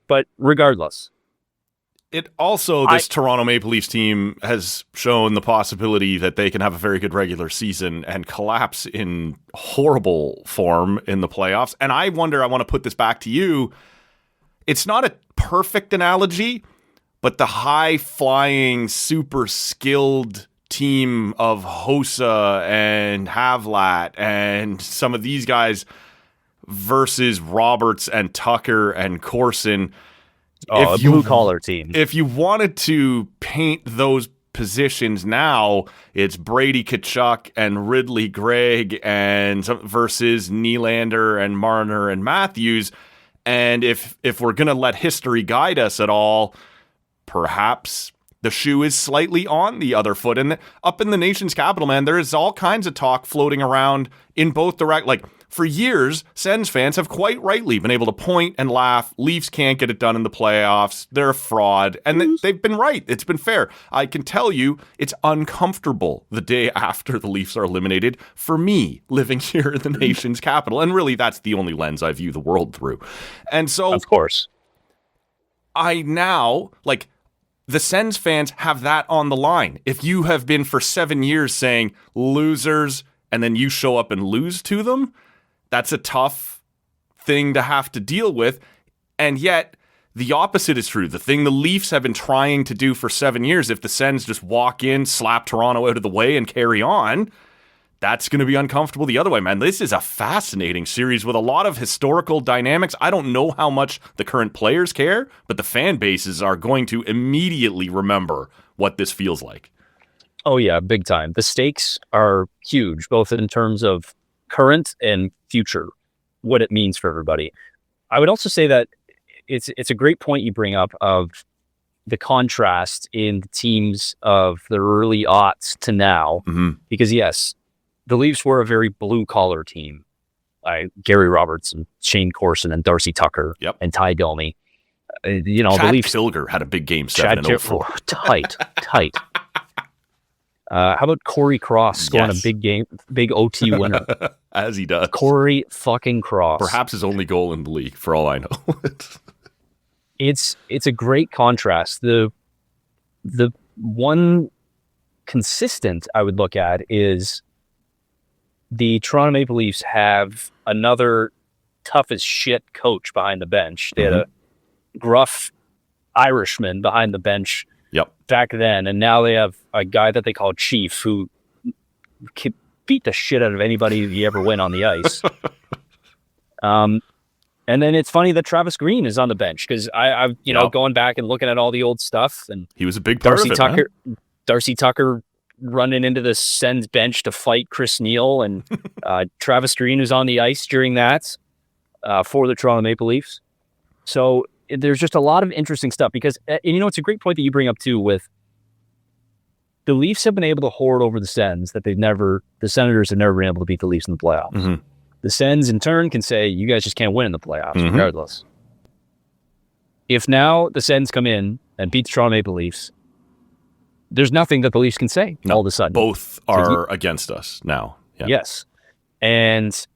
But regardless. It also, this Toronto Maple Leafs team has shown the possibility that they can have a very good regular season and collapse in horrible form in the playoffs. And I wonder, I want to put this back to you. It's not a perfect analogy, but the high-flying, super skilled team of Hossa and Havlat and some of these guys versus Roberts and Tucker and Corson. A blue-collar team. If you wanted to paint those positions now, it's Brady Tkachuk and Ridley Gregg and versus Nylander and Marner and Matthews. And if we're going to let history guide us at all, perhaps the shoe is slightly on the other foot. And up in the nation's capital, man, there is all kinds of talk floating around in both directions. Like, for years, Sens fans have quite rightly been able to point and laugh. Leafs can't get it done in the playoffs. They're a fraud. And they've been right. It's been fair. I can tell you it's uncomfortable the day after the Leafs are eliminated for me living here in the nation's capital. And really, that's the only lens I view the world through. And so, of course, I now, like, the Sens fans have that on the line. If you have been for 7 years saying losers and then you show up and lose to them, that's a tough thing to have to deal with. And yet, the opposite is true. The thing the Leafs have been trying to do for 7 years, if the Sens just walk in, slap Toronto out of the way, and carry on, that's going to be uncomfortable the other way, man. This is a fascinating series with a lot of historical dynamics. I don't know how much the current players care, but the fan bases are going to immediately remember what this feels like. Oh, yeah, big time. The stakes are huge, both in terms of current and future, what it means for everybody. I would also say that it's a great point you bring up of the contrast in the teams of the early aughts to now, because yes, the Leafs were a very blue collar team. Gary Roberts and Shane Corson and Darcy Tucker and Ty Domi. Chad the Leafs. Pilger had a big game 7 and 04. Tight. How about Corey Cross scoring a big OT winner? As he does. Corey fucking Cross. Perhaps his only goal in the league, for all I know. It's a great contrast. The one consistent I would look at is the Toronto Maple Leafs have another tough as shit coach behind the bench. They had a gruff Irishman behind the bench back then, and now they have a guy that they call Chief who can beat the shit out of anybody you ever win on the ice. And then it's funny that Travis Green is on the bench because I've going back and looking at all the old stuff, and he was a big part of it, man. Darcy Tucker running into the Sens bench to fight Chris Neal, and Travis Green was on the ice during that for the Toronto Maple Leafs. So there's just a lot of interesting stuff because, it's a great point that you bring up too with the Leafs have been able to hoard over the Sens that the Senators have never been able to beat the Leafs in the playoffs. The Sens in turn can say, you guys just can't win in the playoffs regardless. If now the Sens come in and beat the Toronto Maple Leafs, there's nothing that the Leafs can say all of a sudden. Both are against us now. Yeah. Yes. And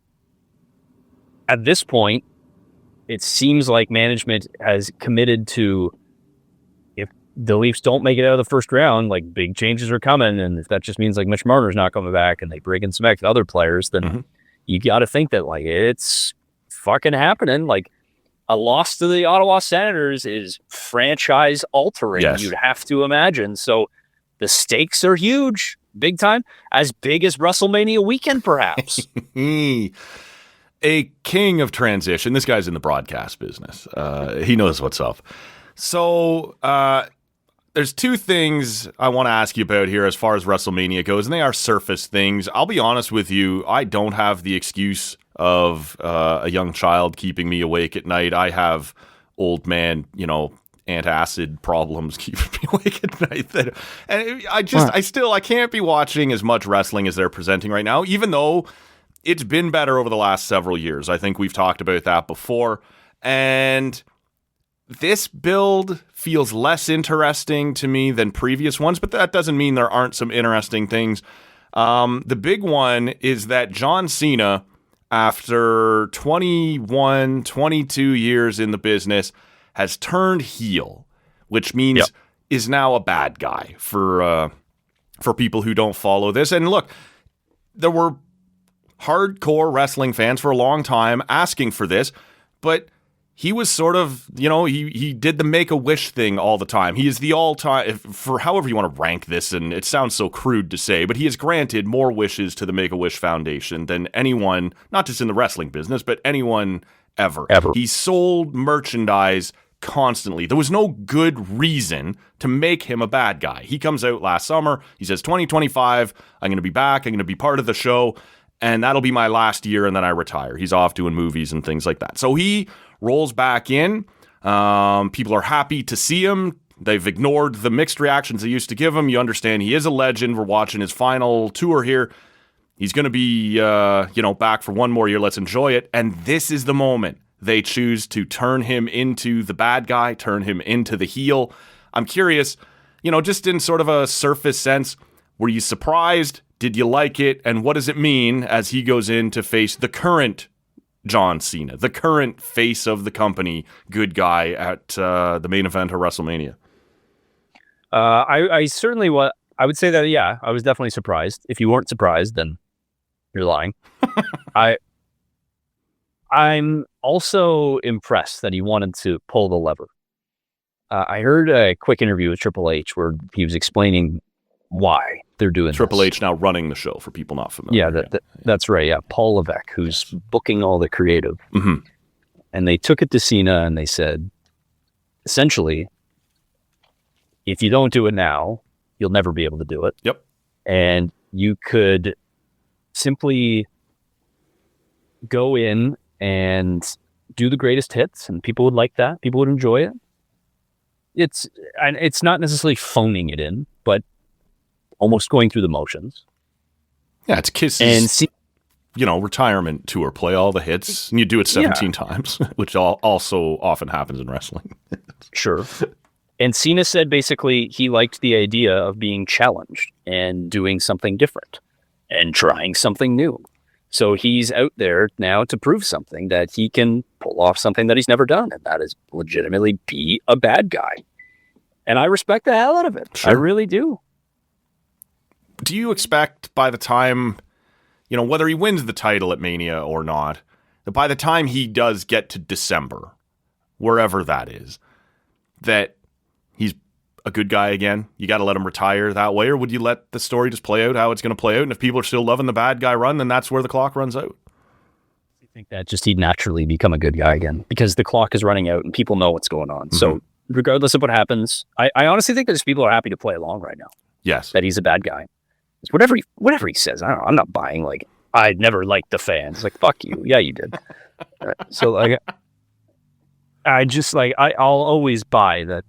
at this point, it seems like management has committed to, if the Leafs don't make it out of the first round, like big changes are coming. And if that just means like Mitch Marner's not coming back and they bring in some other players, then you got to think that like it's fucking happening. Like a loss to the Ottawa Senators is franchise altering. Yes. You'd have to imagine. So the stakes are huge, big time, as big as WrestleMania weekend, perhaps. A king of transition. This guy's in the broadcast business. He knows what's up. So there's two things I want to ask you about here as far as WrestleMania goes, and they are surface things. I'll be honest with you. I don't have the excuse of a young child keeping me awake at night. I have old man, antacid problems keeping me awake at night. And I can't be watching as much wrestling as they're presenting right now, even though it's been better over the last several years. I think we've talked about that before. And this build feels less interesting to me than previous ones, but that doesn't mean there aren't some interesting things. The big one is that John Cena, after 21, 22 years in the business, has turned heel, which means is now a bad guy for people who don't follow this. And look, there were hardcore wrestling fans for a long time asking for this, but he was sort of, he did the Make-A-Wish thing all the time. He is the all-time, for however you want to rank this, and it sounds so crude to say, but he has granted more wishes to the Make-A-Wish Foundation than anyone, not just in the wrestling business, but anyone ever. He sold merchandise constantly. There was no good reason to make him a bad guy. He comes out last summer, he says, 2025, I'm going to be back, I'm going to be part of the show, and that'll be my last year, and then I retire. He's off doing movies and things like that. So he rolls back in. People are happy to see him. They've ignored the mixed reactions they used to give him. You understand he is a legend. We're watching his final tour here. He's going to be, back for one more year. Let's enjoy it. And this is the moment they choose to turn him into the bad guy, turn him into the heel. I'm curious, just in sort of a surface sense, were you surprised? Did you like it? And what does it mean as he goes in to face the current John Cena, the current face of the company, good guy at the main event of WrestleMania? I certainly I would say that, yeah, I was definitely surprised. If you weren't surprised, then you're lying. I'm also impressed that he wanted to pull the lever. I heard a quick interview with Triple H where he was explaining why they're doing Triple this. H now running the show for people not familiar. Yeah, that's right. Yeah, Paul Levesque, who's booking all the creative. Mm-hmm. And they took it to Cena and they said, essentially, if you don't do it now, you'll never be able to do it. Yep. And you could simply go in and do the greatest hits, and people would like that. People would enjoy it. It's not necessarily phoning it in, but almost going through the motions. Yeah, it's Kiss's, retirement tour. Play all the hits, and you do it 17 times, which also often happens in wrestling. Sure. And Cena said basically he liked the idea of being challenged and doing something different and trying something new. So he's out there now to prove something, that he can pull off something that he's never done, and that is legitimately be a bad guy. And I respect the hell out of it. Sure. I really do. Do you expect by the time, whether he wins the title at Mania or not, that by the time he does get to December, wherever that is, that he's a good guy again? You got to let him retire that way, or would you let the story just play out how it's going to play out? And if people are still loving the bad guy run, then that's where the clock runs out. I think that just he'd naturally become a good guy again because the clock is running out and people know what's going on. Mm-hmm. So regardless of what happens, I honestly think that just people are happy to play along right now. Yes. That he's a bad guy. It's whatever he says, I don't know, I'm not buying I never liked the fans. Fuck you. Yeah, you did. So I just I'll always buy that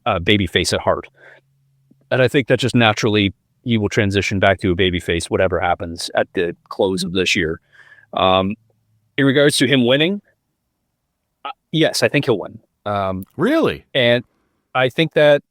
a babyface at heart. And I think that just naturally he will transition back to a babyface, whatever happens at the close of this year. In regards to him winning, yes, I think he'll win. Really? And I think that.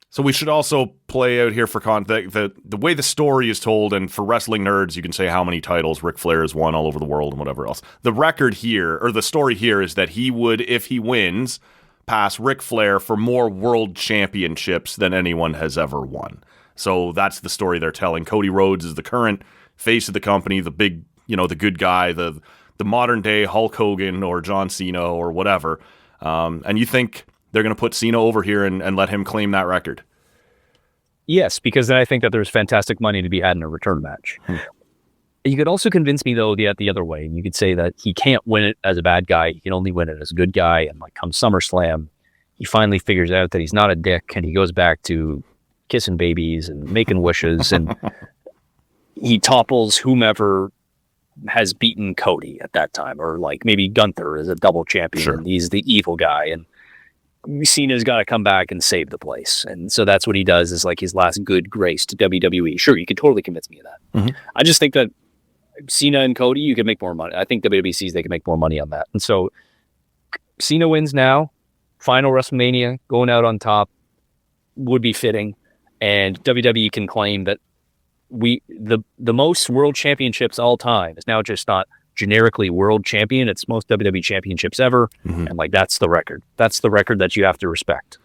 So we should also play out here for the way the story is told, and for wrestling nerds, you can say how many titles Ric Flair has won all over the world and whatever else. The record here, or the story here, is that he would, if he wins, pass Ric Flair for more world championships than anyone has ever won. So that's the story they're telling. Cody Rhodes is the current face of the company, the big, the good guy, the modern day Hulk Hogan or John Cena or whatever. And you think they're going to put Cena over here and let him claim that record? Yes, because then I think that there's fantastic money to be had in a return match. You could also convince me, though, the other way. You could say that he can't win it as a bad guy. He can only win it as a good guy. And come SummerSlam, he finally figures out that he's not a dick, and he goes back to kissing babies and making wishes, and he topples whomever has beaten Cody at that time, or maybe Gunther is a double champion. Sure. And he's the evil guy, and Cena's got to come back and save the place. And so that's what he does, is his last good grace to WWE. Sure, you could totally convince me of that. Mm-hmm. I just think that Cena and Cody, you can make more money. I think WWE sees they can make more money on that. And so Cena wins now, final WrestleMania, going out on top would be fitting, and WWE can claim that the most world championships all time is now just not generically world champion. It's most WWE championships ever, and like that's the record. That's the record that you have to respect.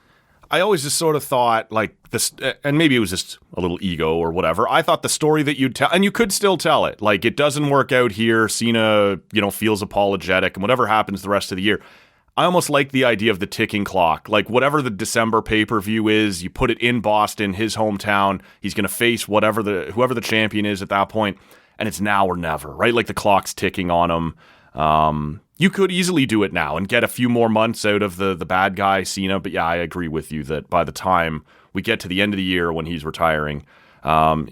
I always just sort of thought like this, and maybe it was just a little ego or whatever. I thought the story that you'd tell, and you could still tell it, like it doesn't work out here. Cena, feels apologetic, and whatever happens the rest of the year. I almost like the idea of the ticking clock. Like whatever the December pay-per-view is, you put it in Boston, his hometown. He's going to face whoever the champion is at that point, and it's now or never, right? Like the clock's ticking on him. You could easily do it now and get a few more months out of the bad guy, Cena. But yeah, I agree with you that by the time we get to the end of the year when he's retiring,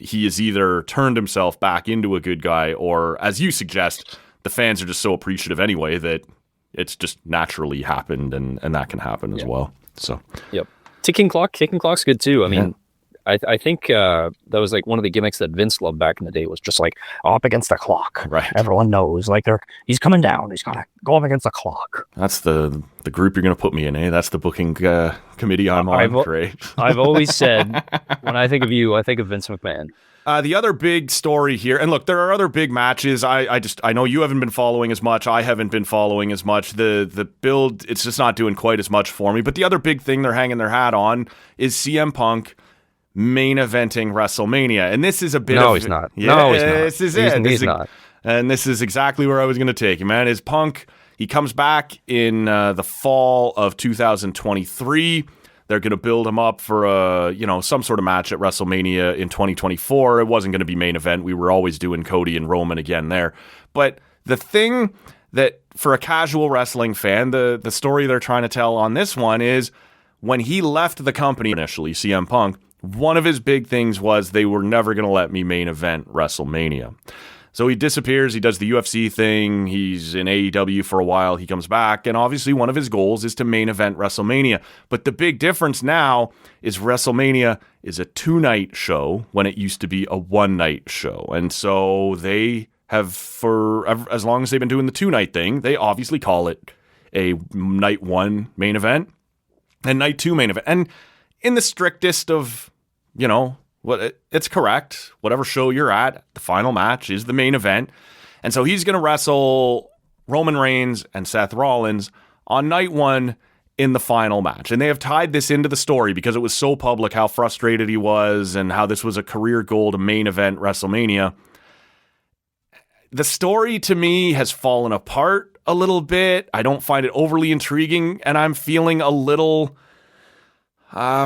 he has either turned himself back into a good guy or, as you suggest, the fans are just so appreciative anyway that it's just naturally happened and that can happen as well. So, yep. Kicking clock's good too. I mean, I think that was like one of the gimmicks that Vince loved back in the day was just like up against the clock. Right. Everyone knows like he's coming down. He's got to go up against the clock. That's the group you're going to put me in, eh? That's the booking committee I'm on. Great. I've always said when I think of you, I think of Vince McMahon. The other big story here, and look, there are other big matches. I know you haven't been following as much. I haven't been following as much. The build, it's just not doing quite as much for me. But the other big thing they're hanging their hat on is CM Punk main eventing WrestleMania. And this is a bit No, he's not. Yeah, no, he's not. This is it. He's not. And this is exactly where I was going to take you, man. Is Punk, he comes back in the fall of 2023. They're going to build him up for some sort of match at WrestleMania in 2024. It wasn't going to be main event. We were always doing Cody and Roman again there. But the thing that, for a casual wrestling fan, the story they're trying to tell on this one is when he left the company initially, CM Punk, one of his big things was they were never going to let me main event WrestleMania. So he disappears, he does the UFC thing, he's in AEW for a while, he comes back, and obviously one of his goals is to main event WrestleMania. But the big difference now is WrestleMania is a 2-night show when it used to be a 1-night show. And so they have, for as long as they've been doing the 2-night thing, they obviously call it a night 1 main event and night 2 main event. And in the strictest of, it's correct. Whatever show you're at, the final match is the main event. And so he's going to wrestle Roman Reigns and Seth Rollins on night 1 in the final match. And they have tied this into the story because it was so public how frustrated he was and how this was a career goal to main event WrestleMania. The story to me has fallen apart a little bit. I don't find it overly intriguing, and I'm feeling a little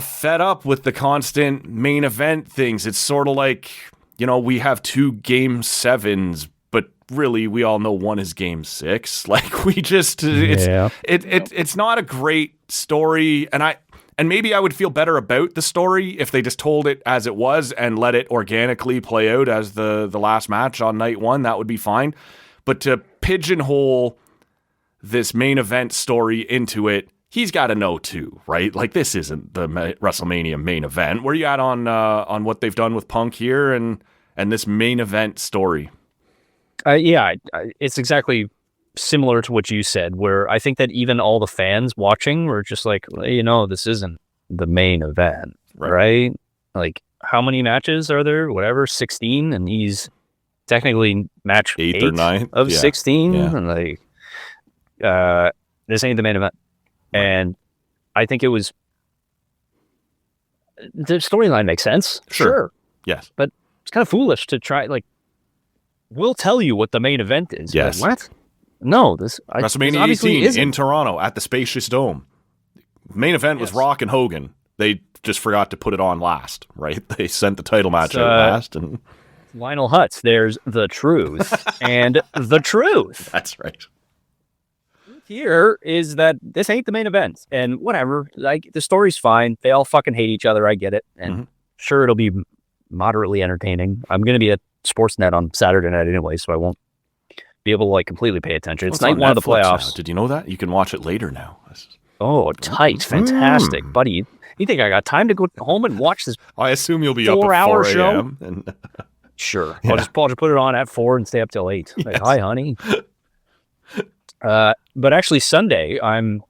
fed up with the constant main event things. It's sort of like, we have 2 Game 7s, but really we all know one is Game 6. Like we just, it's not a great story. And maybe I would feel better about the story if they just told it as it was and let it organically play out as the last match on night 1. That would be fine. But to pigeonhole this main event story into it, he's got to know too, right? Like this isn't the WrestleMania main event. Where you at on what they've done with Punk here and this main event story? It's exactly similar to what you said, where I think that even all the fans watching were just like, this isn't the main event, right? Like how many matches are there? Whatever, 16, and he's technically match 8 or 9 of 16, and like this ain't the main event. And I think it was the storyline makes sense. Sure. Yes. But it's kind of foolish to try, we'll tell you what the main event is. Yes. Like, what? No, WrestleMania 18 in Toronto at the Spacious Dome. Main event was Rock and Hogan. They just forgot to put it on last, right? They sent the title match out last. And Lionel Hutz, there's the truth and the truth. That's right. Here is that this ain't the main event, and whatever. Like the story's fine. They all fucking hate each other. I get it, and sure, it'll be moderately entertaining. I'm going to be at Sportsnet on Saturday night anyway, so I won't be able to completely pay attention. It's night 1 of the playoffs. Now. Did you know that you can watch it later now? Oh, tight, fantastic, buddy. You think I got time to go home and watch this? I assume you'll be up at 4-hour 4 show. And Sure, I'll just put it on at 4 and stay up till 8. Like, hi, honey. But actually, Sunday, I'm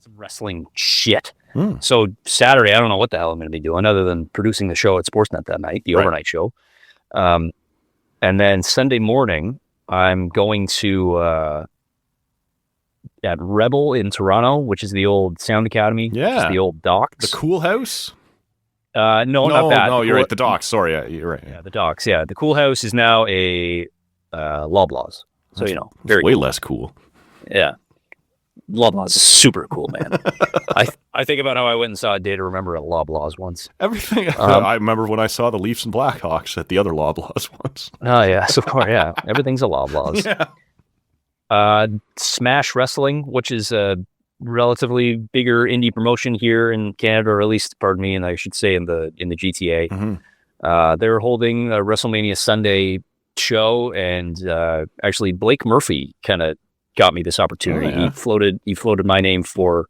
some wrestling shit. So Saturday, I don't know what the hell I'm going to be doing other than producing the show at Sportsnet that night, the overnight show. And then Sunday morning, I'm going to at Rebel in Toronto, which is the old Sound Academy. Which is the old Docks. The Cool House? No, not that. No, you're right. The Docks. Sorry, you're right. Yeah, the Docks. Yeah, the Cool House is now a Loblaws. So, very way cool. less cool. Yeah. Loblaws is super cool, man. I think about how I went and saw a Day to Remember at Loblaws once. Everything. I remember when I saw the Leafs and Blackhawks at the other Loblaws once. Oh, yeah. So far, yeah. Everything's a Loblaws. Yeah. Smash Wrestling, which is a relatively bigger indie promotion here in Canada, or at least, pardon me, and I should say in the GTA. Mm-hmm. They're holding a WrestleMania Sunday show, and actually Blake Murphy kind of got me this opportunity. Oh, yeah. He floated my name for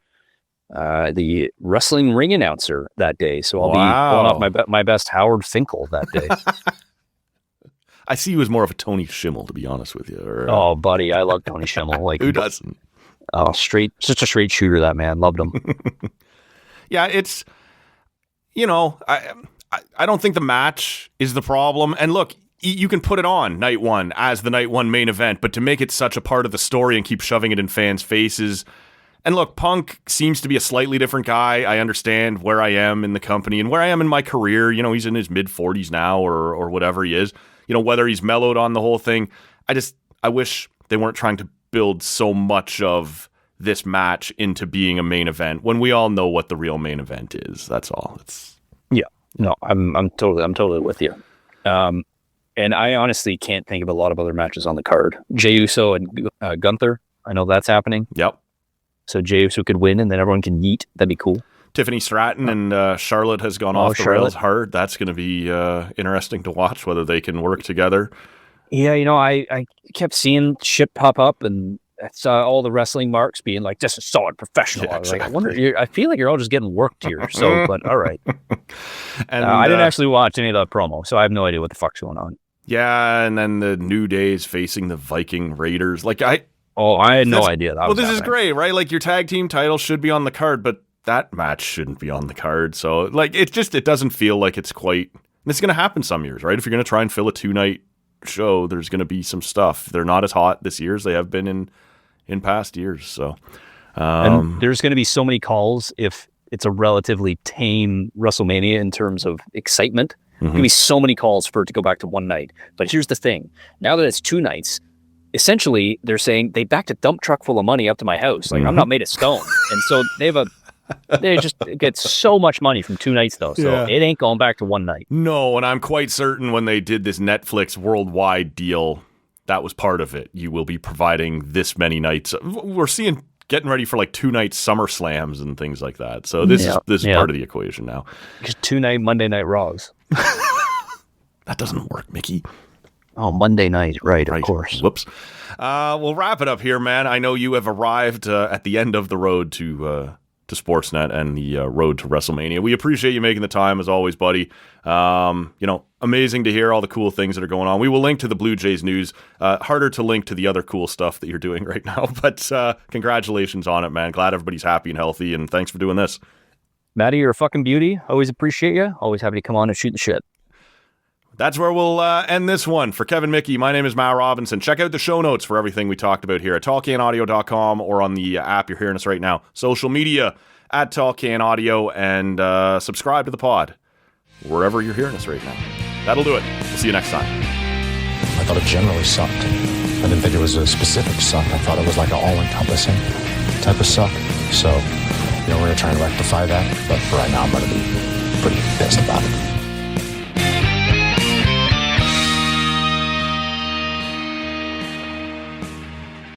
the wrestling ring announcer that day, so I'll be pulling off my best Howard Finkel that day. I see you as more of a Tony Schimmel, to be honest with you. Or, Oh, buddy, I love Tony Schimmel. Like, who doesn't? Oh, such a straight shooter, that man. Loved him. Yeah, it's, I don't think the match is the problem. And look, you can put it on night one as the night one main event, but to make it such a part of the story and keep shoving it in fans' faces. And look, Punk seems to be a slightly different guy. I understand where I am in the company and where I am in my career. He's in his mid-40s now or whatever he is. Whether he's mellowed on the whole thing. I wish they weren't trying to build so much of this match into being a main event when we all know what the real main event is. That's all. No, I'm totally with you. And I honestly can't think of a lot of other matches on the card. Jey Uso and Gunther. I know that's happening. Yep. So Jey Uso could win, and then everyone can yeet. That'd be cool. Tiffany Stratton and Charlotte has gone off the rails hard. That's going to be interesting to watch whether they can work together. Yeah, I kept seeing shit pop up, and I saw all the wrestling marks being like, "This is so unprofessional." Yeah, I was like, exactly. I feel like you're all just getting worked here. So, but all right. And I didn't actually watch any of the promo, so I have no idea what the fuck's going on. Yeah, and then the New Day's facing the Viking Raiders. I had no idea. This is great, right? Like, your tag team title should be on the card, but that match shouldn't be on the card. So, it doesn't feel like it's quite. It's going to happen some years, right? If you're going to try and fill a 2-night show, there's going to be some stuff. They're not as hot this year as they have been in past years. So, and there's going to be so many calls if it's a relatively tame WrestleMania in terms of excitement. There's going to be so many calls for it to go back to one night. But here's the thing: now that it's 2 nights, essentially they're saying they backed a dump truck full of money up to my house. Like, I'm not made of stone, and so they just get so much money from 2 nights though. So it ain't going back to one night. No, and I'm quite certain when they did this Netflix worldwide deal, that was part of it. You will be providing this many nights. We're getting ready for 2-night Summer Slams and things like that. So this is part of the equation now. Just 2-night Monday Night Raws. That doesn't work, Mickey. Oh, Monday night, right, of course. Whoops. We'll wrap it up here, man. I know you have arrived at the end of the road to Sportsnet and the road to WrestleMania. We appreciate you making the time, as always, buddy. Amazing to hear all the cool things that are going on. We will link to the Blue Jays news. Harder to link to the other cool stuff that you're doing right now, but congratulations on it, man. Glad everybody's happy and healthy, and thanks for doing this. Maddie, you're a fucking beauty. Always appreciate you. Always happy to come on and shoot the shit. That's where we'll end this one. For Kevin Mickey, my name is Matt Robinson. Check out the show notes for everything we talked about here at tallcanaudio.com or on the app you're hearing us right now. Social media at TallCanAudio, and subscribe to the pod wherever you're hearing us right now. That'll do it. We'll see you next time. I thought it generally sucked. I didn't think it was a specific suck. I thought it was like an all-encompassing type of suck. So, we're going to try and rectify that. But for right now, I'm going to be pretty pissed about it.